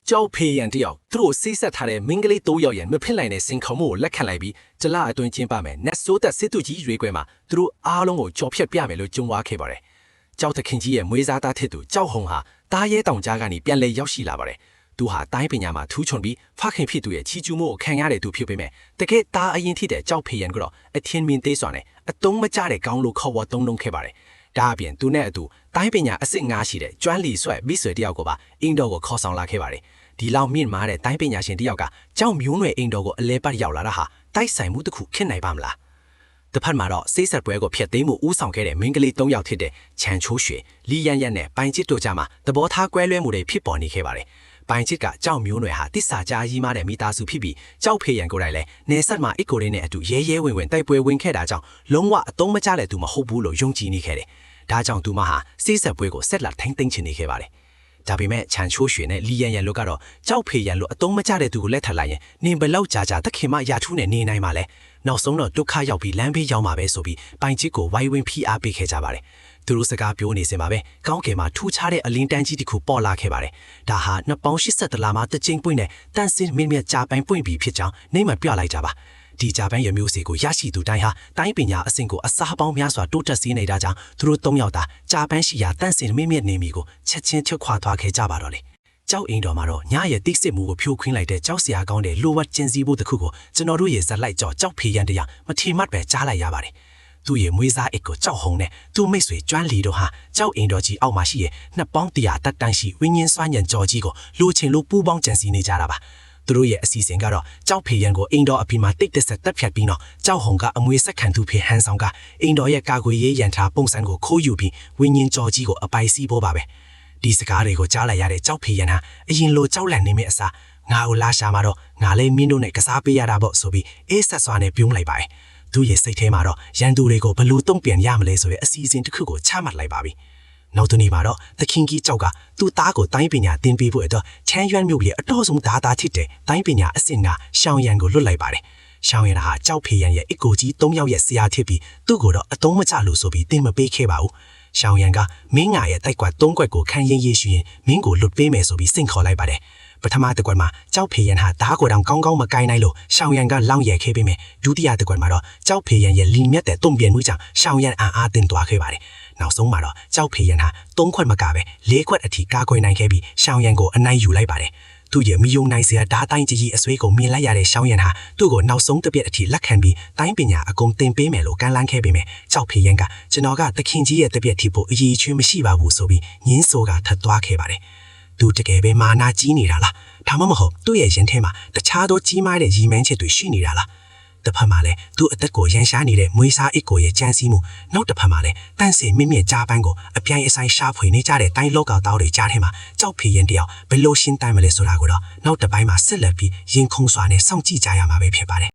ကြောက်ဖေးရန်တယောက်သူတို့စိတ်ဆက်ထားတဲ့မင်းကလေး3ယောက်ရဲ့မဖြစ်နိုင်တဲ့စင်ခုံမှုကိုလက်ခံလိုက်ပြီးကြလအတွင်းကျင်းပမယ်နတ်ဆိုးသက်စစ်သူကြီးရွေးကွဲမှာသူတို့အားလုံးကိုကြော်ဖြတ်ပြမယ်လို့ကြုံဝါခဲ့ပါတယ်။ကြောက်သခင်ကြီးရဲ့မွေးစားသားထစ်သူကြောက်ဟုံဟာတားရဲတောင်ကြားကနေပြန်လဲရောက်ရှိလာပါတယ်။သူဟာတိုင်းပညာမှာထူးချွန်ပြီးဖခင်ဖြစ်သူရဲ့ချီကျူးမှုကိုခံရတဲ့သူဖြစ်ပေမဲ့တကယ်တားအရင်ထိတဲ့ကြောက်ဖေးရန်ကတော့အထင်မြင်သေးစွာနဲ့အတုံးမကျတဲ့ကောင်းလို့ခေါ်ဝေါ်တုံးလုံးခဲ့ပါတယ်။ဒါအပြင်သူနဲ့အတူတိုင်းပညာအစစ်ငါးရှိတဲ့ကျွမ်းလီဆွဲပြီးဆွေတယောက်ကိုပါအင်းတော်ကိုခေါ်ဆောင်လာခဲ့ပါတယ်။ဒီလောက်မြင့်မားတဲ့တိုင်းပညာရှင်တယောက်ကကြောက်မျိုးနွယ်အင်းတော်ကိုအလဲပတ်ရောက်လာတာဟာတိုက်ဆိုင်မှုတစ်ခုဖြစ်နိုင်ပါမလား။တစ်ဖက်မှာတော့စိတ်ဆက်ပွဲကိုဖျက်သိမ်းမှုဦးဆောင်ခဲ့တဲ့မင်းကလေး3ယောက်ဖြစ်တဲ့ချန်ချိုးရွှေလီယန်ယန်နဲ့ပိုင်ချစ်တို့ကြမှာသဘောထားကွဲလွဲမှုတွေဖြစ်ပေါ်နေခဲ့ပါတယ်။ပိုင်ချစ်ကကြောက်မျိုးနွယ်ဟာတစ္ဆာကြားကြီးမားတဲ့မိသားစုဖြစ်ပြီးကြောက်ဖေးရန်ကိုယ်တိုင်လည်းနေဆက်မှာအစ်ကိုလေးနဲ့အတူရဲရဲဝံ့ဝံ့တိုက်ပွဲဝင်ခဲ့တာကြောင့်လုံးဝအသုံးမကျတဲ့သူမဟုတ်ဘူးလို့ယုံကြည်နေခဲ့တယ်။ဒါကြောင့်သူမဟာစိတ်ဆက်ပွဲကိုဆက်လက်ထိန်းသိမ်းချင်နေခဲ့ပါတယ်။ဒါပေမဲ့ချန်ချိုးရွှေနဲ့လီယန်ယန်တို့ကတော့ကြောက်ဖေးရန်လို့အသုံးမကျတဲ့သူကိုလက်ထပ်လိုက်ရင်နင်ဘလောက်ကြာကြာတခင်မရာထူးနဲ့နေနိုင်မှာလဲနောက်ဆုံးတော့ဒုက္ခရောက်ပြီးလမ်းဘေးရောက်မှာပဲဆိုပြီးပိုင်ချစ်ကိုဝိုင်းဝန်းဖိအားပေးခဲ့ကြပါတယ်သူတို့စကားပြောနေစင်ပါပဲကောင်းကင်မှာထူးခြားတဲ့အလင်းတန်းကြီးတစ်ခုပေါ်လာခဲ့ပါတယ်ဒါဟာနှစ်ပေါင်း80လမှာတစ်ကြိမ်ပွင့်တဲ့တန်စင်မင်းမြတ်ကြာပန်းပွင့်ပြီးဖြစ်ကြောင်းနေမပြလိုက်ကြပါဒီဂျပန်ရမျိုးစီကိုရရှိသူတိုင်းဟာတိုင်းပညာအဆင့်ကိုအစားပေါင်းများစွာတိုးတက်စေနေတာကြောင့်သူတို့3ယောက်သာဂျပန်ရှိရာတန်စင်မင်းမြတ်နေမီကိုချက်ချင်းထွက်ခွာသွားခဲ့ကြပါတော့လေကြောက်အိမ်တော်မှာတော့ညရဲ့တိတ်စစ်မှုကိုဖြိုးခွင်းလိုက်တဲ့ကြောက်စရာကောင်းတဲ့လိုဝတ်ကျင်းစည်းဖို့တစ်ခုကိုကျွန်တော်တို့ရဲ့ဇက်လိုက်ကြောက်ဖေးရန်တရားမထီမတ်ပဲကြားလိုက်ရပါတယ်သူ့ရဲ့မွေးစားအစ်ကိုကြောက်ဟုံနဲ့သူ့မိတ်ဆွေကျွမ်းလီတို့ဟာကြောက်အိမ်တော်ကြီးအောက်မှာရှိရဲ့နှစ်ပေါင်း100တက်တန်းရှိဝင်းင်းစွမ်းညံကြော်ကြီးကိုလိုချင်လို့ပူးပေါင်းကြံစည်နေကြတာပါသူတို့ရဲ့အစီအစဉ်ကတော့ကြောက်ဖေးရန်ကိုအိမ်တော်အပြင်မှာတိတ်တက်ဆက်တက်ဖြတ်ပြီးတော့ကြောက်ဟုံကအမွေဆက်ခံသူဖေဟန်ဆောင်ကအိမ်တော်ရဲ့ကာကွယ်ရေးရန်ထားပုံစံကိုခိုးယူပြီးဝင်းင်းကြော်ကြီးကိုအပိုင်စီးဖို့ပါပဲဒီစကားတွေကိုကြားလိုက်ရတဲ့ကြောက်ဖေးရန်ဟာအရင်လိုကြောက်လန့်နေမိအစားငါ့ကိုလာရှာမှာတော့ငါလည်းမင်းတို့နဲ့ကစားပေးရတာပေါ့ဆိုပြီးအေးဆက်စွာနဲ့ပြုံးလိုက်ပါတယ်သူရဲ့စိတ်ထဲမှာတော့ရန်သူတွေကိုဘလို့တုံ့ပြန်ရမလဲဆိုတဲ့အစီအစဉ်တစ်ခုကိုချမှတ်လိုက်ပါပြီနောက်တစ်နေ့မှာတော့သခင်ကြီးကြောက်ကသူ့သားကိုတိုင်းပညာသင်ပေးဖို့အတွက်ချမ်းရွမ်းမြို့ရဲ့အတော်ဆုံးသားဖြစ်တဲ့တိုင်းပညာအဆင့်ကရှောင်းရန်ကိုလွတ်လိုက်ပါတယ်ရှောင်းရန်ဟာကြောက်ဖေးရန်ရဲ့အစ်ကိုကြီး3ယောက်ရဲ့ဆရာဖြစ်ပြီးသူ့ကိုတော့အတုံးမချလို့ဆိုပြီးသင်မပေးခဲ့ပါဘူးရှောင်းရန်ကမင်းငါရဲ့တိုက်ကွက်3ကွက်ကိုခံရင်ရရှိရင်မင်းကိုလွတ်ပေးမယ်ဆိုပြီးစိတ်ခေါ်လိုက်ပါတယ်ပထမတစ်ကွက်မှာကြောက်ဖေးရန်ဟာဓာတ်ကိုတောင်ကောင်းကောင်းမကိုင်းနိုင်လို့ရှောင်းရန်ကလောင်ရဲခဲ့ပြီးမြဲဒုတိယတစ်ကွက်မှာတော့ကြောက်ဖေးရန်ရဲ့လီမြတ်တဲ့တုံ့ပြန်မှုကြောင့်ရှောင်းရန်အားတင်သွားခဲ့ပါတယ်နောက်ဆုံးမှာတော့ကြောက်ဖေးရန်ဟာ3ခွက်မကပဲ4ခွက်အထိကာကွယ်နိုင်ခဲ့ပြီးရှောင်းရန်ကိုအနိုင်ယူလိုက်ပါတယ်သူ့ရဲ့မီယုံနိုင်စရာဓာတ်တိုင်းကြီးအစွဲကိုမြင်လိုက်ရတဲ့ရှောင်းရန်ဟာသူ့ကိုနောက်ဆုံးတစ်ပြက်အထိလက်ခံပြီးတိုင်းပညာအကုန်သင်ပေးမယ်လို့ကမ်းလှမ်းခဲ့ပေမဲ့ကြောက်ဖေးရန်ကကျွန်တော်ကသခင်ကြီးရဲ့တစ်ပြက်ထိဖို့အရေးချွေးမရှိပါဘူးဆိုပြီးညင်းဆိုကထပ်သွားခဲ့ပါတယ်သူတကယ်ပဲမာနာကြီးနေတာလားဒါမှမဟုတ်သူ့ရဲ့ရင်ထဲမှာတခြားသောကြီးမားတဲ့ရည်မှန်းချက်တွေရှိနေတာလားတစ်ဖက်မှာလည်းသူ့အသက်ကိုရန်ရှားနေတဲ့မွေးစားအစ်ကိုရဲ့ကြမ်းစီးမှုနောက်တစ်ဖက်မှာလည်းတန့်စင်မြင့်မြင့်ကြားပန်းကိုအပြိုင်အဆိုင်ရှာဖွေနေကြတဲ့တိုင်းလောကသားတွေကြားထဲမှာကြောက်ဖေးရင်တယောက်ဘယ်လိုရှင်းတိုင်းမလဲဆိုတာကိုတော့နောက်တစ်ပိုင်းမှာဆက်လက်ပြီးရင်ခုန်စွာနဲ့စောင့်ကြည့်ကြရမှာပဲဖြစ်ပါတယ်